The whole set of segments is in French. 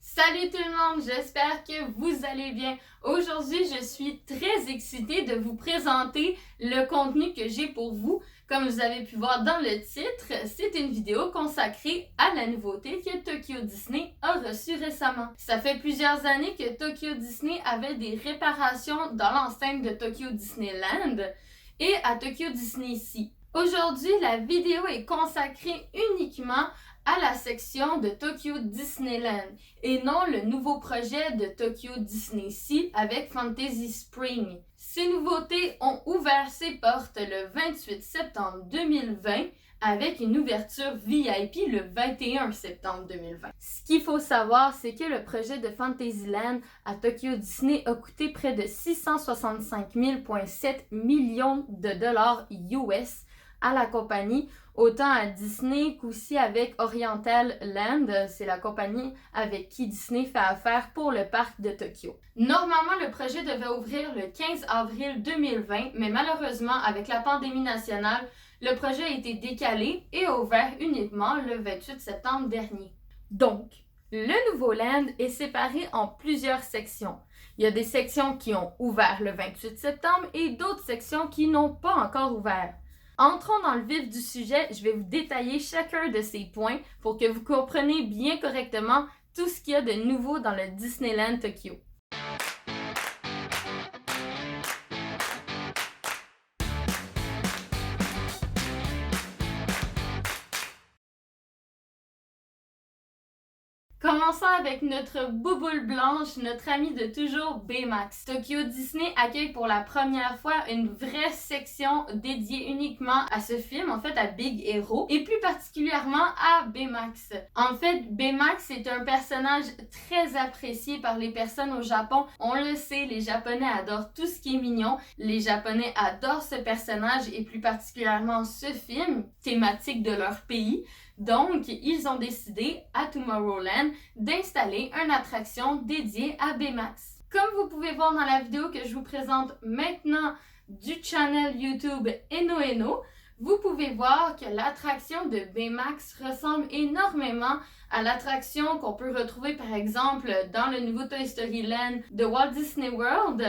Salut tout le monde, j'espère que vous allez bien. Aujourd'hui, je suis très excitée de vous présenter le contenu que j'ai pour vous. Comme vous avez pu voir dans le titre, c'est une vidéo consacrée à la nouveauté que Tokyo Disney a reçue récemment. Ça fait plusieurs années que Tokyo Disney avait des réparations dans l'enceinte de Tokyo Disneyland et à Tokyo Disney Sea. Aujourd'hui, la vidéo est consacrée uniquement à la section de Tokyo Disneyland et non le nouveau projet de Tokyo Disney Sea avec Fantasy Spring. Ces nouveautés ont ouvert ses portes le 28 septembre 2020 avec une ouverture VIP le 21 septembre 2020. Ce qu'il faut savoir, c'est que le projet de Fantasyland à Tokyo Disney a coûté près de 665,7 millions de dollars US à la compagnie, autant à Disney qu'aussi avec Oriental Land, c'est la compagnie avec qui Disney fait affaire pour le parc de Tokyo. Normalement, le projet devait ouvrir le 15 avril 2020, mais malheureusement, avec la pandémie nationale, le projet a été décalé et a ouvert uniquement le 28 septembre dernier. Donc, le nouveau land est séparé en plusieurs sections. Il y a des sections qui ont ouvert le 28 septembre et d'autres sections qui n'ont pas encore ouvert. Entrons dans le vif du sujet, je vais vous détailler chacun de ces points pour que vous compreniez bien correctement tout ce qu'il y a de nouveau dans le Disneyland Tokyo. Commençons avec notre bouboule blanche, notre ami de toujours Baymax. Tokyo Disney accueille pour la première fois une vraie section dédiée uniquement à ce film, en fait à Big Hero, et plus particulièrement à Baymax. En fait, Baymax est un personnage très apprécié par les personnes au Japon. On le sait, les Japonais adorent tout ce qui est mignon. Les Japonais adorent ce personnage et plus particulièrement ce film, thématique de leur pays. Donc, ils ont décidé à Tomorrowland d'installer une attraction dédiée à Baymax. Comme vous pouvez voir dans la vidéo que je vous présente maintenant du channel YouTube Eno, vous pouvez voir que l'attraction de Baymax ressemble énormément à l'attraction qu'on peut retrouver par exemple dans le nouveau Toy Story Land de Walt Disney World,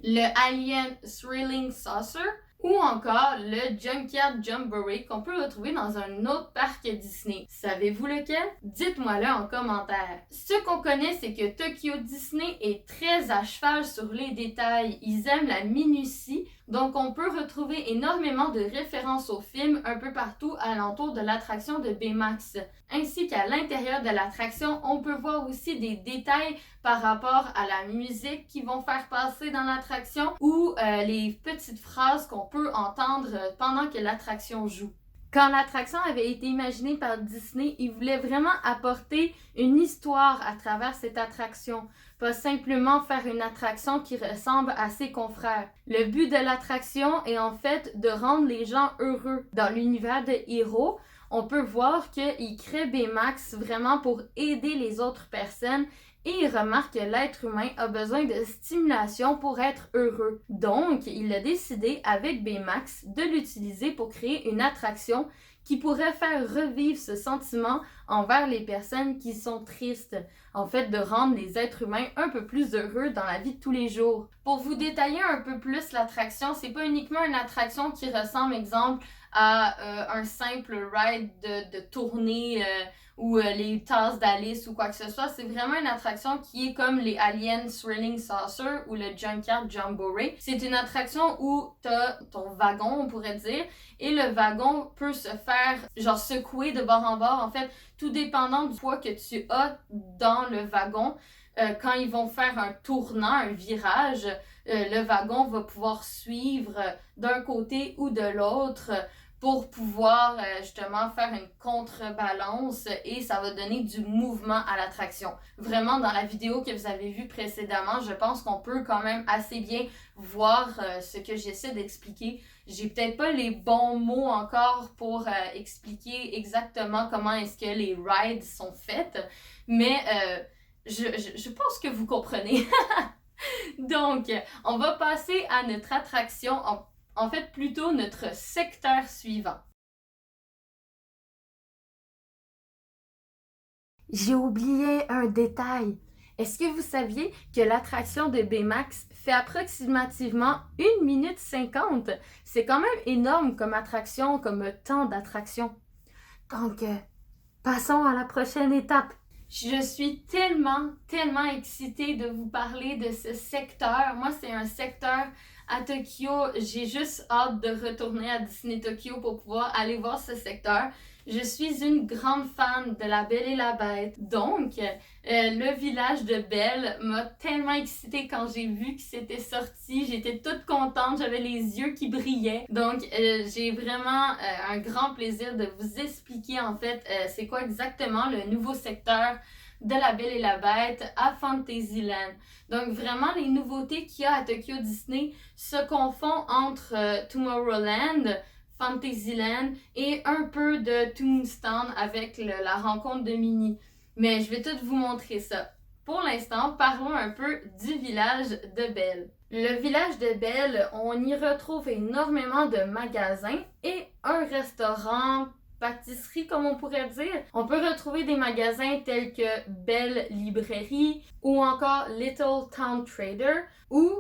le Alien Thrilling Saucer, ou encore le Junkyard Jamboree qu'on peut retrouver dans un autre parc Disney. Savez-vous lequel? Dites-moi-le en commentaire. Ce qu'on connaît, c'est que Tokyo Disney est très à cheval sur les détails. Ils aiment la minutie, donc on peut retrouver énormément de références au film un peu partout alentour de l'attraction de Baymax. Ainsi qu'à l'intérieur de l'attraction, on peut voir aussi des détails par rapport à la musique qu'ils vont faire passer dans l'attraction ou les petites phrases qu'on peut entendre pendant que l'attraction joue. Quand l'attraction avait été imaginée par Disney, ils voulaient vraiment apporter une histoire à travers cette attraction, pas simplement faire une attraction qui ressemble à ses confrères. Le but de l'attraction est en fait de rendre les gens heureux. Dans l'univers de Hero, on peut voir qu'il crée Baymax vraiment pour aider les autres personnes et il remarque que l'être humain a besoin de stimulation pour être heureux. Donc, il a décidé avec Baymax de l'utiliser pour créer une attraction qui pourrait faire revivre ce sentiment envers les personnes qui sont tristes. En fait, de rendre les êtres humains un peu plus heureux dans la vie de tous les jours. Pour vous détailler un peu plus l'attraction, c'est pas uniquement une attraction qui ressemble, exemple, à un simple ride de tournée ou les tasses d'Alice ou quoi que ce soit. C'est vraiment une attraction qui est comme les Alien Thrilling Saucer ou le Junkyard Jamboree. C'est une attraction où t'as ton wagon, on pourrait dire, et le wagon peut se faire genre secouer de bord en bord, en fait, tout dépendant du poids que tu as dans le wagon. Quand ils vont faire un tournant, un virage, le wagon va pouvoir suivre d'un côté ou de l'autre pour pouvoir justement faire une contrebalance et ça va donner du mouvement à l'attraction. Vraiment, dans la vidéo que vous avez vue précédemment, je pense qu'on peut quand même assez bien voir ce que j'essaie d'expliquer. J'ai peut-être pas les bons mots encore pour expliquer exactement comment est-ce que les rides sont faites, mais je pense que vous comprenez. Donc, on va passer à notre attraction, en fait plutôt notre secteur suivant. J'ai oublié un détail. Est-ce que vous saviez que l'attraction de Baymax fait approximativement 1 minute 50? C'est quand même énorme comme attraction, comme temps d'attraction. Donc, passons à la prochaine étape. Je suis tellement excitée de vous parler de ce secteur. Moi, c'est un secteur à Tokyo. J'ai juste hâte de retourner à Disney Tokyo pour pouvoir aller voir ce secteur. Je suis une grande fan de La Belle et la Bête. Donc, le village de Belle m'a tellement excitée quand j'ai vu que c'était sorti. J'étais toute contente, j'avais les yeux qui brillaient. Donc, j'ai vraiment un grand plaisir de vous expliquer en fait c'est quoi exactement le nouveau secteur de La Belle et la Bête à Fantasyland. Donc, vraiment, les nouveautés qu'il y a à Tokyo Disney se confondent entre Tomorrowland, Fantasyland et un peu de Toontown avec la rencontre de Minnie. Mais je vais tout vous montrer ça. Pour l'instant, parlons un peu du village de Belle. Le village de Belle, on y retrouve énormément de magasins et un restaurant, pâtisserie comme on pourrait dire. On peut retrouver des magasins tels que Belle Librairie ou encore Little Town Trader ou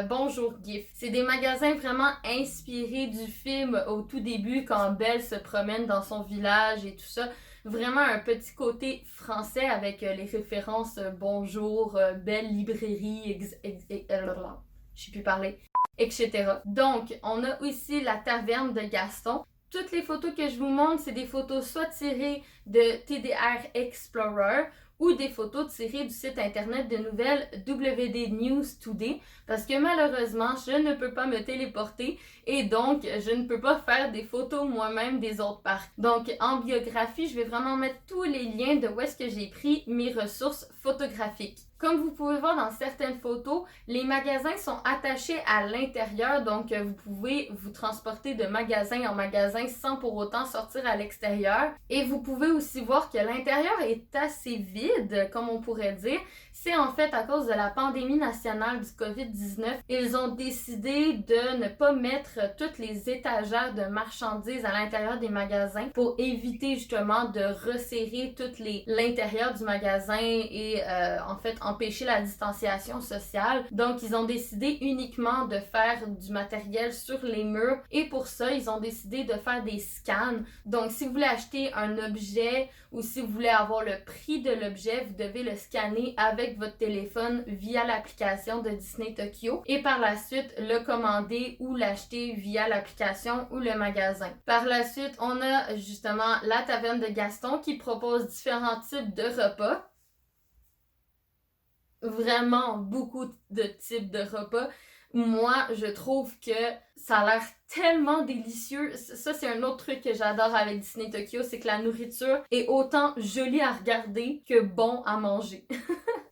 Bonjour Gift. C'est des magasins vraiment inspirés du film au tout début quand Belle se promène dans son village et tout ça. Vraiment un petit côté français avec les références Bonjour, Belle Librairie, je sais plus parler, etc. Donc, on a aussi la taverne de Gaston. Toutes les photos que je vous montre, c'est des photos soit tirées de TDR Explorer ou des photos tirées du site internet de nouvelles WD News Today parce que malheureusement, je ne peux pas me téléporter et donc je ne peux pas faire des photos moi-même des autres parcs. Donc en biographie, je vais vraiment mettre tous les liens de où est-ce que j'ai pris mes ressources photographiques. Comme vous pouvez voir dans certaines photos, les magasins sont attachés à l'intérieur, donc vous pouvez vous transporter de magasin en magasin sans pour autant sortir à l'extérieur. Et vous pouvez aussi voir que l'intérieur est assez vide, comme on pourrait dire. C'est en fait à cause de la pandémie nationale du COVID-19. Ils ont décidé de ne pas mettre toutes les étagères de marchandises à l'intérieur des magasins pour éviter justement de resserrer tout l'intérieur du magasin et en fait empêcher la distanciation sociale. Donc, ils ont décidé uniquement de faire du matériel sur les murs et pour ça, ils ont décidé de faire des scans. Donc, si vous voulez acheter un objet ou si vous voulez avoir le prix de l'objet, vous devez le scanner avec votre téléphone via l'application de Disney Tokyo et par la suite le commander ou l'acheter via l'application ou le magasin. Par la suite, on a justement la taverne de Gaston qui propose différents types de repas. Vraiment beaucoup de types de repas. Moi, je trouve que ça a l'air tellement délicieux. Ça, c'est un autre truc que j'adore avec Disney Tokyo, c'est que la nourriture est autant jolie à regarder que bon à manger.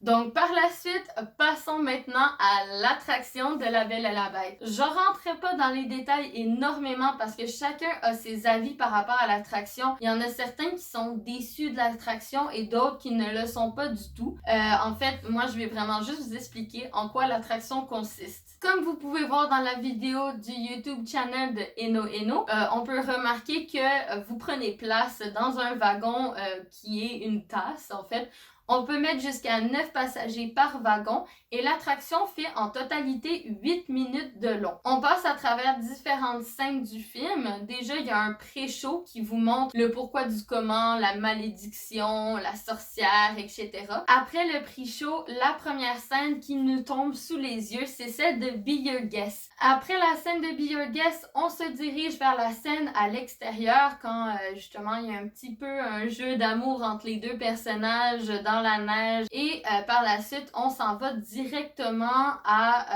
Donc, par la suite, passons maintenant à l'attraction de La Belle et la Bête. Je rentrerai pas dans les détails énormément parce que chacun a ses avis par rapport à l'attraction. Il y en a certains qui sont déçus de l'attraction et d'autres qui ne le sont pas du tout. En fait, moi, je vais vraiment juste vous expliquer en quoi l'attraction consiste. Comme vous pouvez voir dans la vidéo du YouTube channel de Eno, on peut remarquer que vous prenez place dans un wagon qui est une tasse, en fait. On peut mettre jusqu'à 9 passagers par wagon et l'attraction fait en totalité 8 minutes de long. On passe à travers différentes scènes du film. Déjà, il y a un pré-show qui vous montre le pourquoi du comment, la malédiction, la sorcière, etc. Après le pré-show, la première scène qui nous tombe sous les yeux, c'est celle de Be Your Guest. Après la scène de Be Your Guest, on se dirige vers la scène à l'extérieur quand justement il y a un petit peu un jeu d'amour entre les deux personnages dans la neige et par la suite on s'en va directement à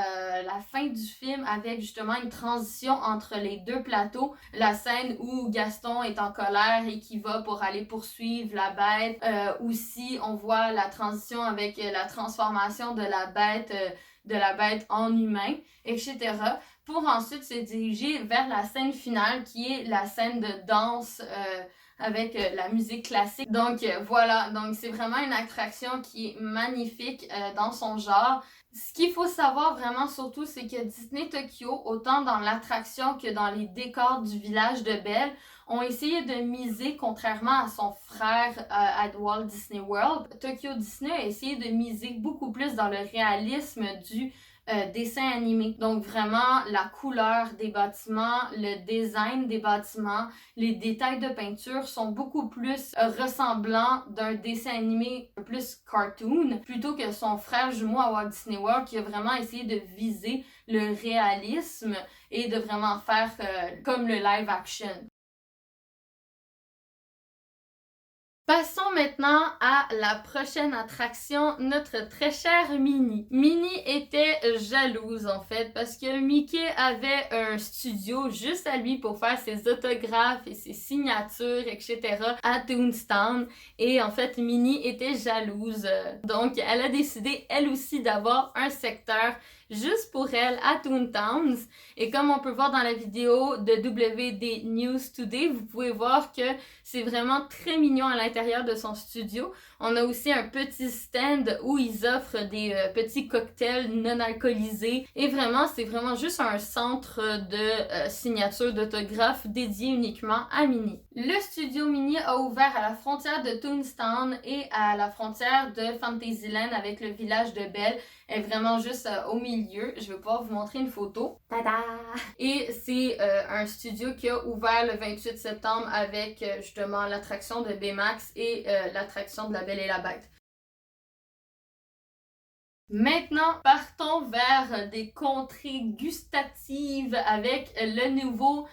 la fin du film avec justement une transition entre les deux plateaux, la scène où Gaston est en colère et qui va pour aller poursuivre la bête, aussi on voit la transition avec la transformation de la bête en humain, etc. pour ensuite se diriger vers la scène finale qui est la scène de danse avec la musique classique. Donc voilà, donc c'est vraiment une attraction qui est magnifique dans son genre. Ce qu'il faut savoir vraiment surtout, c'est que Disney Tokyo, autant dans l'attraction que dans les décors du village de Belle, ont essayé de miser, contrairement à son frère à Walt Disney World, Tokyo Disney a essayé de miser beaucoup plus dans le réalisme du dessin animé. Donc vraiment la couleur des bâtiments, le design des bâtiments, les détails de peinture sont beaucoup plus ressemblants d'un dessin animé plus cartoon plutôt que son frère jumeau à Walt Disney World qui a vraiment essayé de viser le réalisme et de vraiment faire comme le live action. Passons maintenant à la prochaine attraction, notre très chère Minnie. Minnie était jalouse en fait parce que Mickey avait un studio juste à lui pour faire ses autographes et ses signatures, etc. à Toontown. Et en fait, Minnie était jalouse. Donc, elle a décidé elle aussi d'avoir un secteur juste pour elle à Toontown. Et comme on peut voir dans la vidéo de WD News Today, vous pouvez voir que c'est vraiment très mignon à l'intérieur de son studio. On a aussi un petit stand où ils offrent des petits cocktails non alcoolisés. Et vraiment, c'est vraiment juste un centre de signature d'autographes dédié uniquement à Minnie. Le studio Minnie a ouvert à la frontière de Toontown et à la frontière de Fantasyland avec le village de Belle. Elle est vraiment juste au milieu. Je vais pouvoir vous montrer une photo. Tada! Et c'est un studio qui a ouvert le 28 septembre avec justement l'attraction de Baymax et l'attraction de La Belle et la Bête. Maintenant, partons vers des contrées gustatives avec le nouveau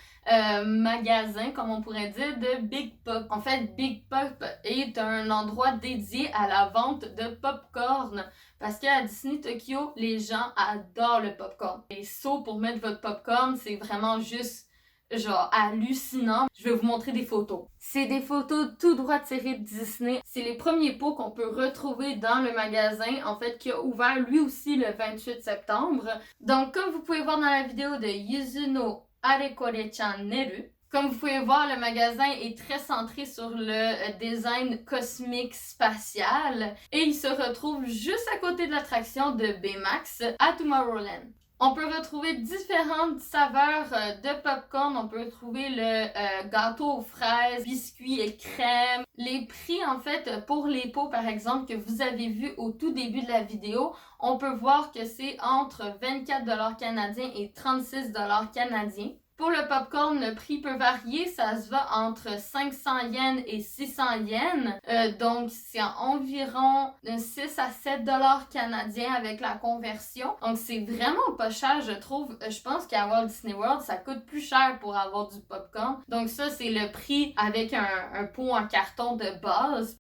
magasin, comme on pourrait dire, de Big Pop. En fait, Big Pop est un endroit dédié à la vente de popcorn. Parce qu'à Disney Tokyo, les gens adorent le popcorn. Les seaux pour mettre votre popcorn, c'est vraiment juste genre hallucinant. Je vais vous montrer des photos. C'est des photos tout droit tirées de Disney. C'est les premiers pots qu'on peut retrouver dans le magasin, en fait, qui a ouvert lui aussi le 28 septembre. Donc, comme vous pouvez voir dans la vidéo de Yuzuno Arekore-chan Neru, comme vous pouvez voir, le magasin est très centré sur le design cosmique spatial et il se retrouve juste à côté de l'attraction de Baymax à Tomorrowland. On peut retrouver différentes saveurs de popcorn. On peut trouver le gâteau aux fraises, biscuits et crème. Les prix, en fait, pour les pots, par exemple, que vous avez vu au tout début de la vidéo, on peut voir que c'est entre 24$ canadiens et 36$ canadiens. Pour le popcorn, le prix peut varier, ça se va entre 500 yens et 600 yens. Donc, c'est environ 6 à 7$ canadiens avec la conversion. Donc, c'est vraiment pas cher, je trouve. Je pense qu'à Walt Disney World, ça coûte plus cher pour avoir du popcorn. Donc, ça, c'est le prix avec un pot en carton de base.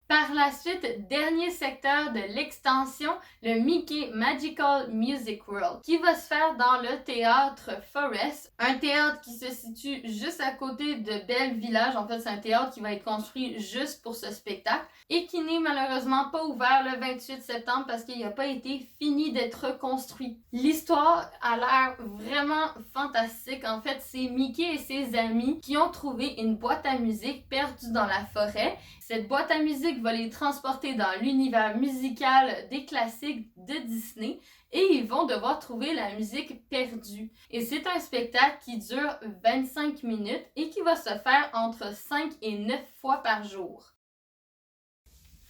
Par la suite, dernier secteur de l'extension, le Mickey Magical Music World, qui va se faire dans le théâtre Forest, un théâtre qui se situe juste à côté de Belle Village. En fait, c'est un théâtre qui va être construit juste pour ce spectacle et qui n'est malheureusement pas ouvert le 28 septembre parce qu'il n'a pas été fini d'être reconstruit. L'histoire a l'air vraiment fantastique. En fait, c'est Mickey et ses amis qui ont trouvé une boîte à musique perdue dans la forêt. Cette boîte à musique va les transporter dans l'univers musical des classiques de Disney et ils vont devoir trouver la musique perdue. Et c'est un spectacle qui dure 25 minutes et qui va se faire entre 5 et 9 fois par jour.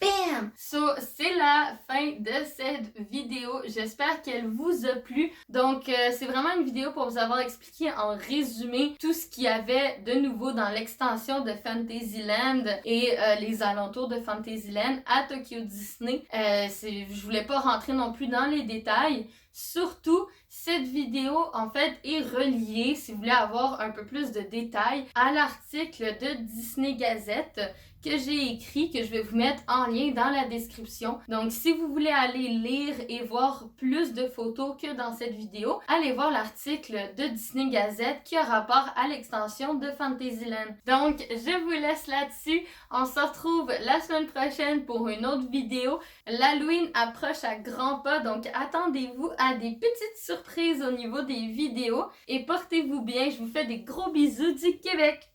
Bam! So, c'est la fin de cette vidéo. J'espère qu'elle vous a plu. Donc, c'est vraiment une vidéo pour vous avoir expliqué en résumé tout ce qu'il y avait de nouveau dans l'extension de Fantasyland et les alentours de Fantasyland à Tokyo Disney. Je voulais pas rentrer non plus dans les détails. Surtout, cette vidéo, en fait, est reliée, si vous voulez avoir un peu plus de détails, à l'article de Disney Gazette que j'ai écrit, que je vais vous mettre en lien dans la description. Donc, si vous voulez aller lire et voir plus de photos que dans cette vidéo, allez voir l'article de Disney Gazette qui a rapport à l'extension de Fantasyland. Donc, je vous laisse là-dessus. On se retrouve la semaine prochaine pour une autre vidéo. L'Halloween approche à grands pas, donc attendez-vous à des petites surprises au niveau des vidéos et portez-vous bien. Je vous fais des gros bisous du Québec!